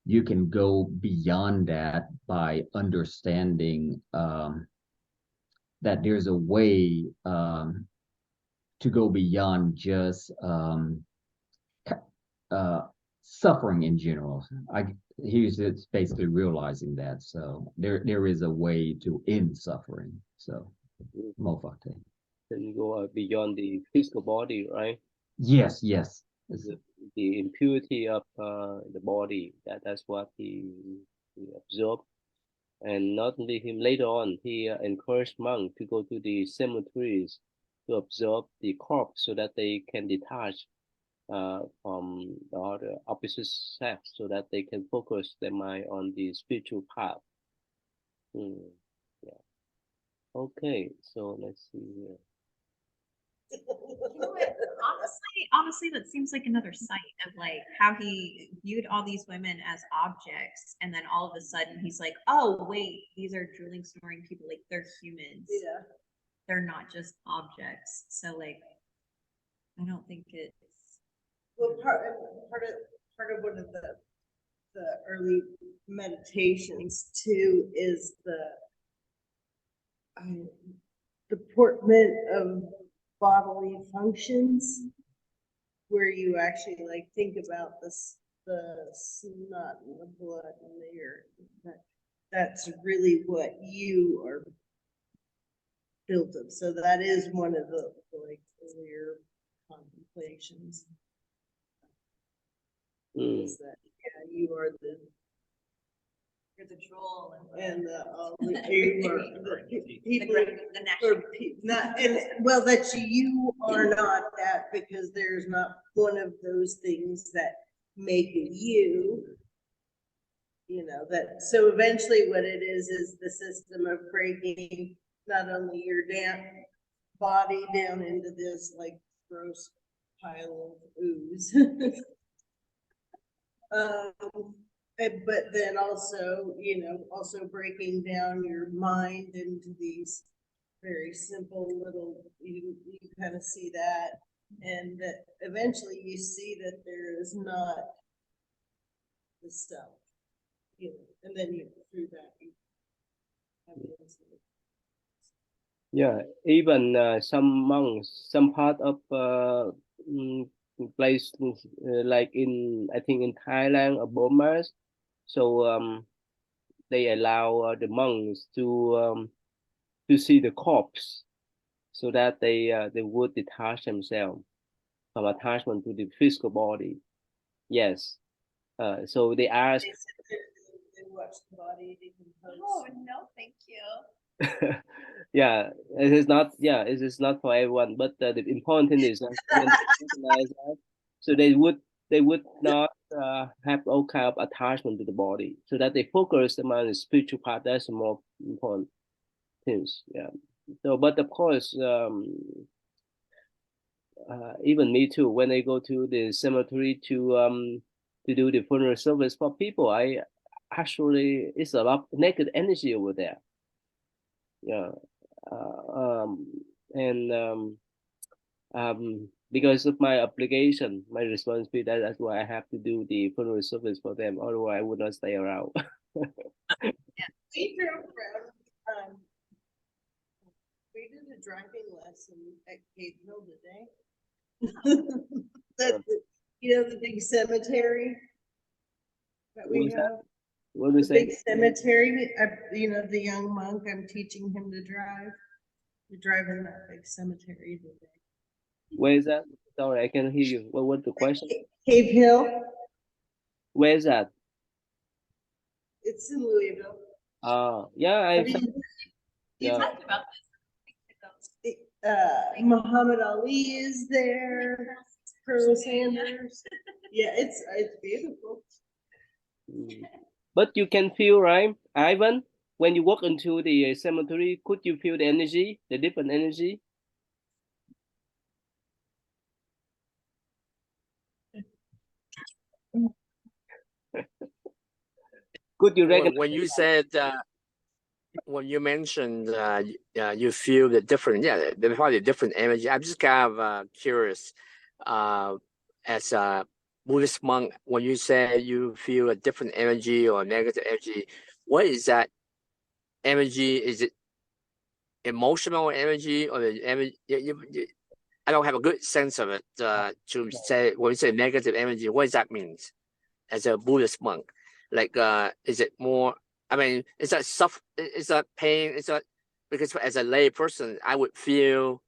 S5: you can go beyond that by understanding that there's a way to go beyond just suffering in general. He's just basically realizing that. So there is a way to end suffering. So Mofate.
S1: Then you go beyond the physical body, right?
S5: Yes.
S1: The impurity of the body. That's what he absorbed. And not only him, later on, he encouraged monks to go to the cemeteries to observe the corpse so that they can detach from the other opposite sex, so that they can focus their mind on the spiritual path. Yeah. Okay, so let's see here.
S6: You know what? Honestly, that seems like another site of like how he viewed all these women as objects, and then all of a sudden he's like, "Oh wait, these are drooling, snoring people. Like they're humans.
S4: Yeah.
S6: They're not just objects." So like, I don't think it's.
S4: Well, part of one of the early meditations too is the deportment of bodily functions, where you actually like think about the snot and the blood and the urine, that's really what you are built of. So that is one of the like earlier contemplations.
S1: Mm.
S4: Is that you are the
S6: You're the troll
S4: and the you are the people
S6: the national.
S4: not and well that you are not that because there's not one of those things that make you. You know, that so eventually what it is the system of breaking not only your body down into this like gross pile of ooze. But then also, you know, also breaking down your mind into these very simple little, you kind of see that, and that eventually you see that there is not the stuff, you know, and then you through that you have the insight.
S1: Yeah, even some monks, some part of place like in I think in Thailand or Burma, so they allow the monks to see the corpse, so that they would detach themselves from attachment to the physical body. Yes, so they ask.
S4: They sit there and they watch the body decompose.
S6: Oh, no, thank you.
S1: Yeah, it is not. Yeah, it is not for everyone. But the important thing is that when they recognize that, so they would not have all kind of attachment to the body, so that they focus them on the spiritual part. That's the more important things. Yeah. So, but of course, even me too. When I go to the cemetery to do the funeral service for people, I actually it's a lot of negative energy over there. Yeah. Uh, um, and because of my obligation, my responsibility, that's why I have to do the funeral service for them. Otherwise, I would not stay around.
S4: We drove around, we did a driving lesson at Cave Hill today. That, you know, the big cemetery that
S1: What
S4: we
S1: was that?
S4: have.
S1: What do you
S4: The
S1: say?
S4: big cemetery, you know, the young monk, I'm teaching him to drive. We're driving that big cemetery today.
S1: Where is that? Sorry, I can't hear you. What's the question?
S4: Cave Hill,
S1: Where is that?
S4: it's in Louisville.
S1: Yeah,
S4: Have you-
S1: yeah.
S6: Talked about this.
S4: Muhammad Ali is there, Colonel Sanders. Yeah, it's beautiful.
S1: Mm. But you can feel, right, Ivan, when you walk into the cemetery, could you feel the energy, the different energy? Could you recognize?
S2: When you said when you mentioned you feel the different, yeah, the probably different energy. I'm just kind of curious. As a Buddhist monk, when you say you feel a different energy or negative energy, what is that energy? Is it emotional energy or the energy? I don't have a good sense of it. To say when you say negative energy, what does that mean? As a Buddhist monk, like is it more? I mean, is that stuff? Is that pain? Is that because as a lay person, I would feel.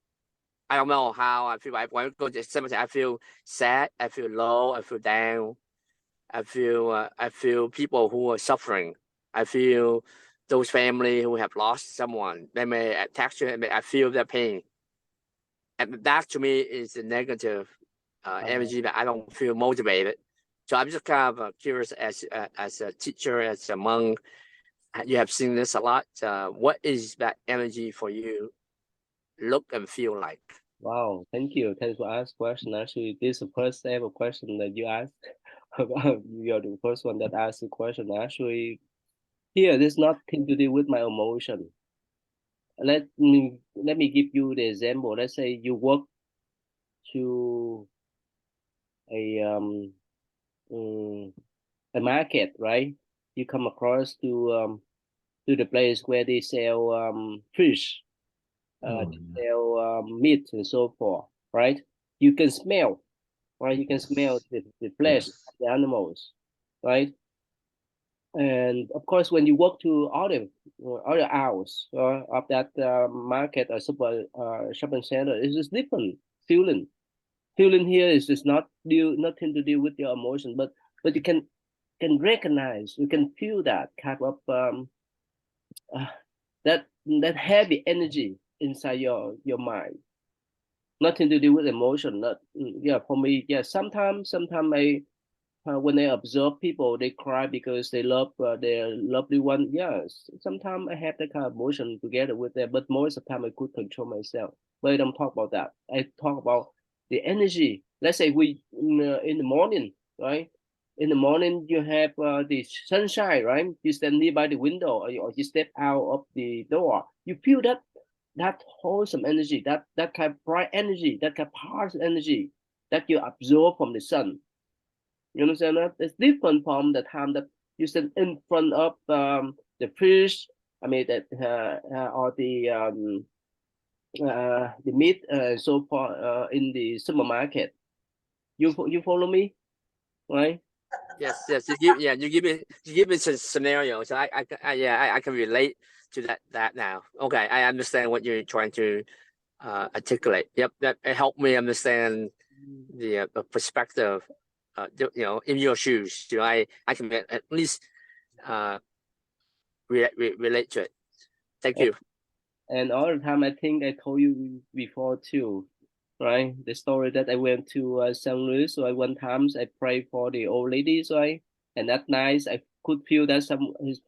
S2: I don't know how I feel. When I go to the cemetery, I feel sad. I feel low. I feel down. I feel people who are suffering. I feel those family who have lost someone. They may attack you. I feel their pain, and that to me is the negative energy that I don't feel motivated. So I'm just kind of curious, as a teacher, as a monk, you have seen this a lot. What is that energy for you? Look and feel like.
S1: Wow, thank you. Thanks for asking question. Actually, this is the first ever question that you asked. You're the first one that asked the question. Actually, here, there's nothing to do with my emotion. Let me give you the example. Let's say you walk to a a market, right? You come across to the place where they sell fish, they sell meat and so forth, right? You can smell, right? You can smell the flesh of the animals, right? And of course, when you walk to other aisles of that market or super shopping center, it's just different feeling. Feeling here is just nothing to do with your emotion, but you can recognize, you can feel that kind of uh, that heavy energy inside your mind. Nothing to do with emotion. Not yeah, for me, yeah. Sometimes I when I observe people, they cry because they love their lovely one. Yes, sometimes I have that kind of emotion together with them, but most of the time I could control myself. But I don't talk about that. I talk about the energy. Let's say we in the morning, right? In the morning, you have the sunshine, right? You stand nearby the window, or you step out of the door. You feel that wholesome energy, that kind of bright energy, that kind of positive energy that you absorb from the sun. You understand that? It's different from the time that you stand in front of the fish. I mean that or the meat so far in the supermarket. You follow me, right?
S2: Yes, you give me some scenarios. I can relate to that now. Okay, I understand what you're trying to articulate. Yep, that it helped me understand the perspective. In your shoes, I can at least relate to it. Thank you.
S1: And all the time, I think I told you before too, right? The story that I went to St. Louis, so one times I prayed for the old ladies, right? And that night I could feel that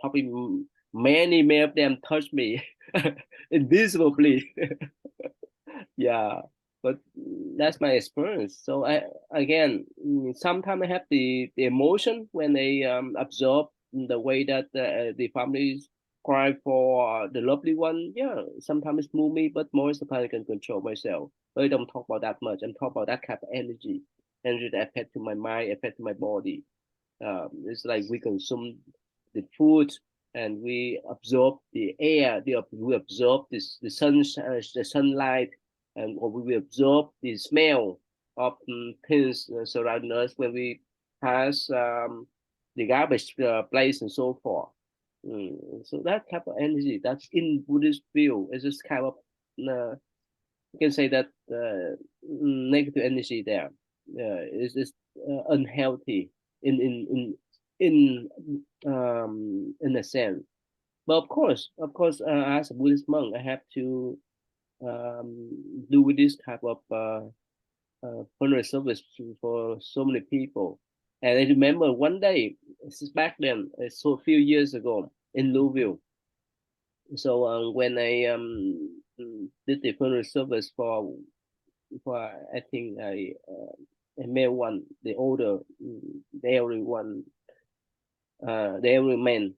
S1: probably many of them touched me invisibly. Yeah, but that's my experience. So I again, sometimes I have the emotion when I absorb the way that the families cry for the lovely one. Yeah, sometimes it's move me, but most of the time I can control myself. But I don't talk about that much. I'm talking about that kind of energy that affect to my mind, affect to my body. It's like we consume the food and we absorb the air, we absorb the the sunlight, and or we absorb the smell of things surrounding us when we pass the garbage place and so forth. So that type of energy, that's in Buddhist view, is just kind of you can say that negative energy there is unhealthy in in a sense. But as a Buddhist monk, I have to do with this type of funeral service for so many people. And I remember one day, this is back then, so a few years ago in Louisville. So when I did the funeral service for I think a male one, the older, the elderly one, the elderly man.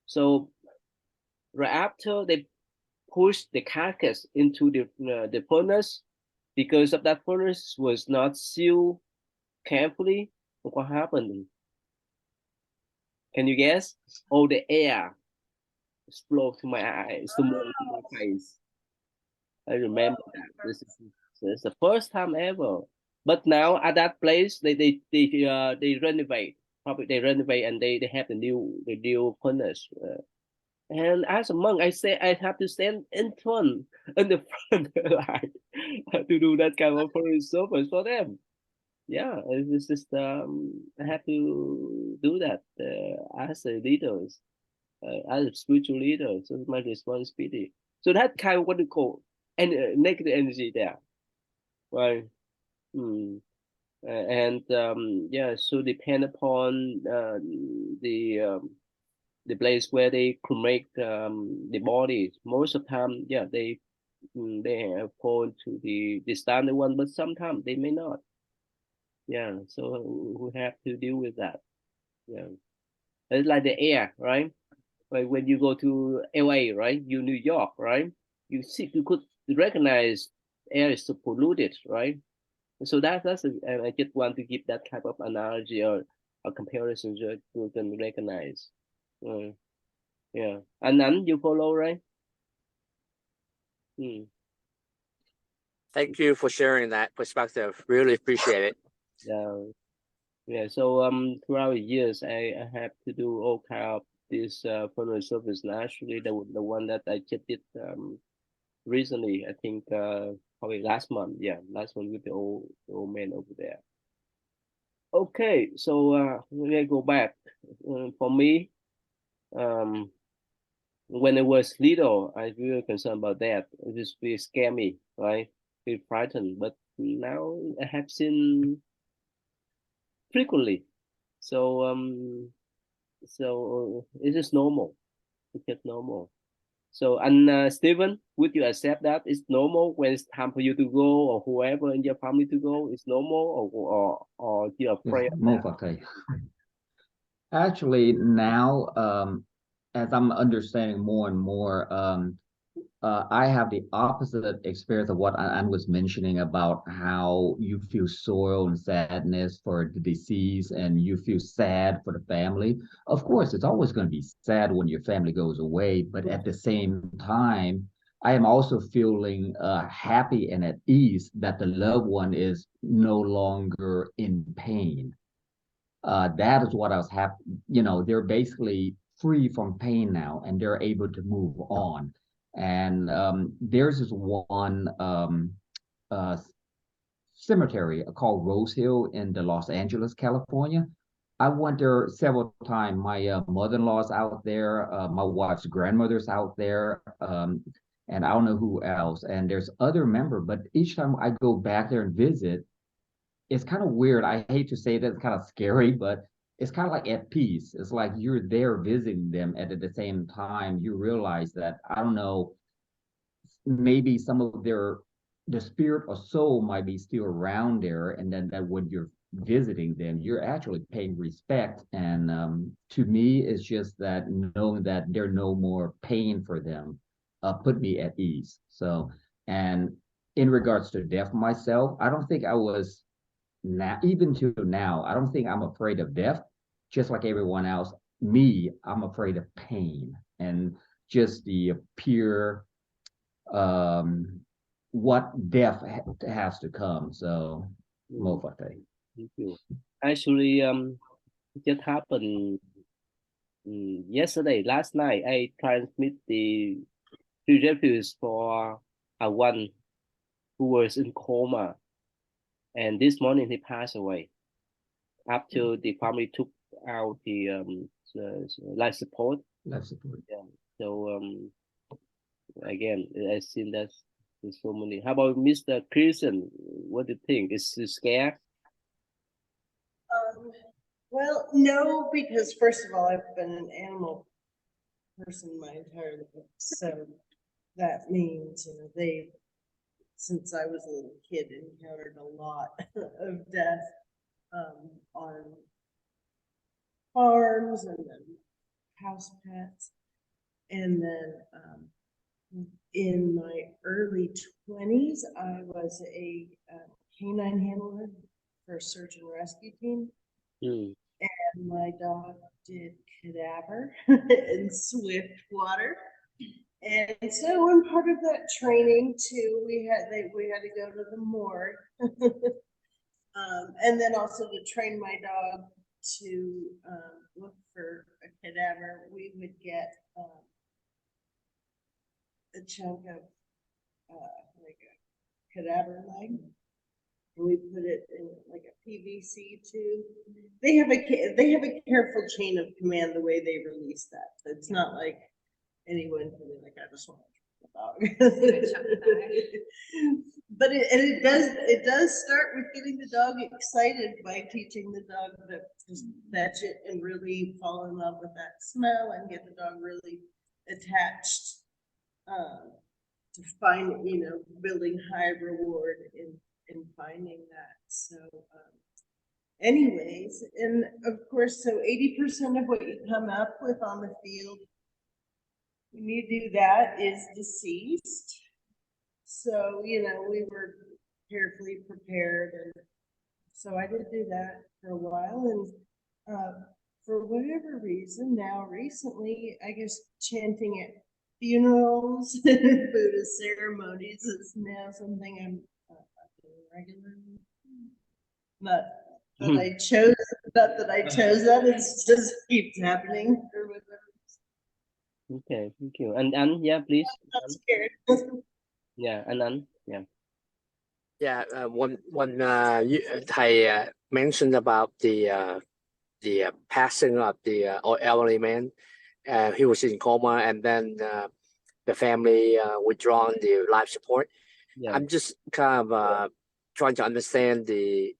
S1: So right after they pushed the carcass into the furnace, because of that furnace was not sealed carefully. What happened? Can you guess? All the air exploded to my eyes, to my face. I remember that. This is the first time ever. But now at that place, they renovate. Probably they renovate and they have the new furnace. And as a monk, I say I have to stand in the front line to do that kind of service for them. Yeah, it's just I have to do that as a leaders, as a spiritual leader. So it's my responsibility. So that kind of what you call negative energy there, right? Mm. And yeah, so depend upon the place where they cremate the bodies. Most of the time, yeah, they have fall to the standard one, but sometimes they may not. Yeah, so we have to deal with that. Yeah, it's like the air, right? Like when you go to LA, right? You New York, right? You could recognize air is so polluted, right? So and I just want to give that type of analogy or a comparison so you can recognize. Yeah, and then you follow, right?
S2: Thank you for sharing that perspective. Really appreciate it.
S1: Yeah, Yeah, so throughout the years, I have to do all kind of this funeral service. And actually, the one that I just did recently, I think probably last month. Yeah, last month with the old man over there. Okay, so let go back. For me, um, when I was little, I really concerned about that. It just really scare me, right? Be frightened. But now I have seen frequently. So it is normal. It's just normal. So and Stephen, would you accept that it's normal when it's time for you to go, or whoever in your family to go? It's normal, or you're afraid of
S5: Mô
S1: that?
S5: Phật thầy. Actually, now, as I'm understanding more and more, I have the opposite experience of what An was mentioning about how you feel sorrow and sadness for the deceased and you feel sad for the family. Of course, it's always going to be sad when your family goes away, but at the same time, I am also feeling happy and at ease that the loved one is no longer in pain. That is what I was happy. They're basically free from pain now, and they're able to move on. And there's this one uh, cemetery called Rose Hill in the Los Angeles, California. I went there several times. My mother-in-law's out there. My wife's grandmother's out there. And I don't know who else. And there's other member, but each time I go back there and visit, it's kind of weird. I hate to say that, it's kind of scary, but it's kind of like at peace. It's like you're there visiting them, and at the same time, you realize that, I don't know, maybe some of the spirit or soul might be still around there, and then that when you're visiting them, you're actually paying respect. And to me, it's just that knowing that there's no more pain for them put me at ease. So, and in regards to death myself, I don't think I was now, even to now, I don't think I'm afraid of death, just like everyone else. Me, I'm afraid of pain and just the pure what death has to come. So, Mo Fateh.
S1: Thank you. Actually, it just happened yesterday, last night. I transmit the refugees for one who was in coma, and this morning he passed away after the family took out the life support.
S5: Life support.
S1: Yeah. So again, I seen that there's so many. How about Mr. Christian? What do you think? Is he scared?
S4: Well, no, because first of all, I've been an animal person my entire life, so that means, they, since I was a little kid, encountered a lot of death on farms and then house pets. And then in my early 20s, I was a canine handler for a search and rescue team.
S1: Mm.
S4: And my dog did cadaver in swift water. And so in part of that training too, we had to go to the morgue. And then also to train my dog to look for a cadaver, we would get a chunk of like a cadaver leg. And we put it in like a PVC tube. They have a careful chain of command the way they release that. So it's not like anyone can be like, I just want to the dog. But it does start with getting the dog excited by teaching the dog to just fetch it and really fall in love with that smell and get the dog really attached to find, building high reward in finding that. So anyways, and of course, so 80% of what you come up with on the field when you do that is deceased. So, we were carefully prepared. And so I did do that for a while. And for whatever reason, now recently, I guess chanting at funerals and Buddhist ceremonies is now something I'm doing regularly. Not that I chose, not that I chose that, it's just keeps happening or whatever.
S1: Okay, thank you. And yeah, please.
S4: I'm scared.
S1: Yeah, and yeah.
S2: Yeah, thầy mentioned about the passing of the elderly man. He was in coma, and then the family withdrawn the life support.
S1: Yeah.
S2: I'm just kind of trying to understand the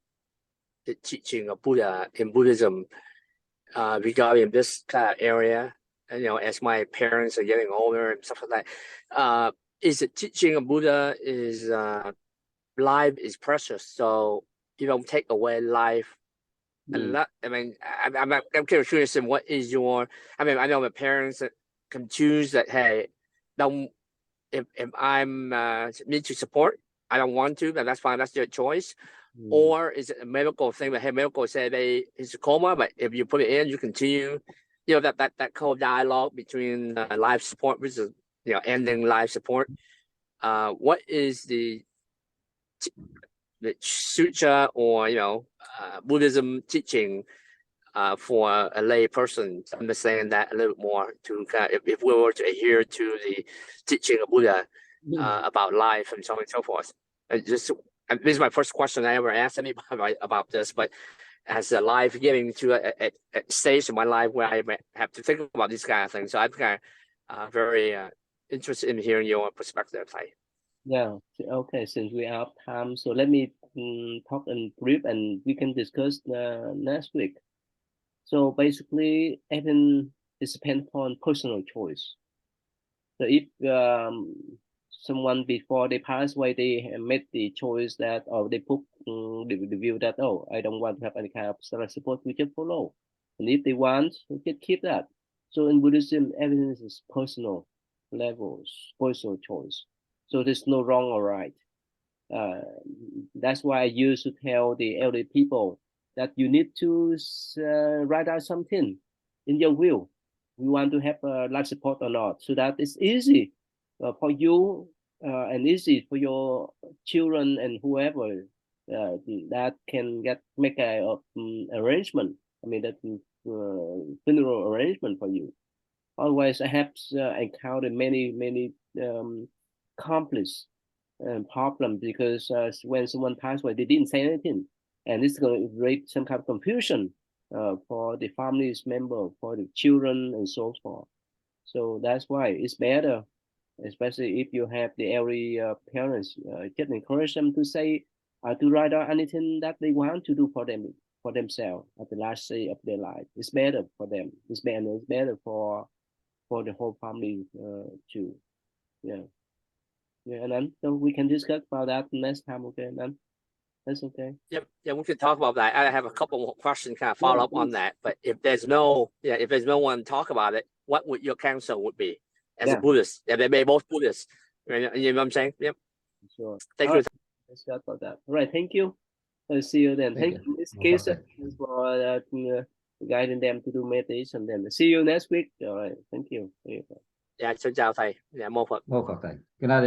S2: teaching of Buddha in Buddhism regarding this kind of area. And, as my parents are getting older and stuff like that, is the teaching of Buddha is life is precious, so you don't take away life. And that, I mean, I'm kind of curious in what is your. I mean, I know my parents can choose that. Hey, don't if I'm need to support, I don't want to, but that's fine. That's your choice. Or is it a medical thing that, hey, medical say it's a coma, but if you put it in, you continue. That whole dialogue between life support versus ending life support. What is the sutra or Buddhism teaching for a lay person to understand that a little more, to if we were to adhere to the teaching of Buddha about life and so on and so forth. This is my first question I ever asked anybody about this, but as a life getting to a stage in my life where I have to think about these kind of things, so I'm kind of very interested in hearing your perspective.
S1: Yeah, okay, since we are out of time, so let me talk in brief and we can discuss next week. So basically, everything is depend on personal choice. So if someone before they pass away, they made the choice that, or they put the view that, oh, I don't want to have any kind of support, we just follow. And if they want, we can keep that. So in Buddhism, everything is personal levels, personal choice. So there's no wrong or right. That's why I used to tell the elderly people that you need to write out something in your will. You want to have life support or not, so that it's easy for you and easy for your children and whoever that can make a arrangement. I mean that funeral arrangement for you. Otherwise, I have encountered many complex problem, because when someone passed away, they didn't say anything, and it's going to create some kind of confusion for the family's member, for the children, and so forth. So that's why it's better, especially if you have the elderly parents, just encourage them to say, to write out anything that they want to do for themselves at the last day of their life. It's better for them. It's better for the whole family too. Yeah. Yeah, and then so we can discuss about that next time, okay? And then that's okay.
S2: Yep. Yeah, we could talk about that. I have a couple more questions, kind of follow up on that. But if there's no one to talk about it, what would your counsel would be as a Buddhist? Yeah, they both Buddhists. You know what I'm saying? Yep.
S1: Sure.
S2: Thank you.
S1: Let's talk about that. All right. Thank you. I'll see you then. Thank you, Ms. Case, for guiding them to do meditation. Then see you next week. All right. Thank you.
S2: Dạ, xin chào thầy. Dạ, mô Phật.
S5: Mô Phật thầy. Good night,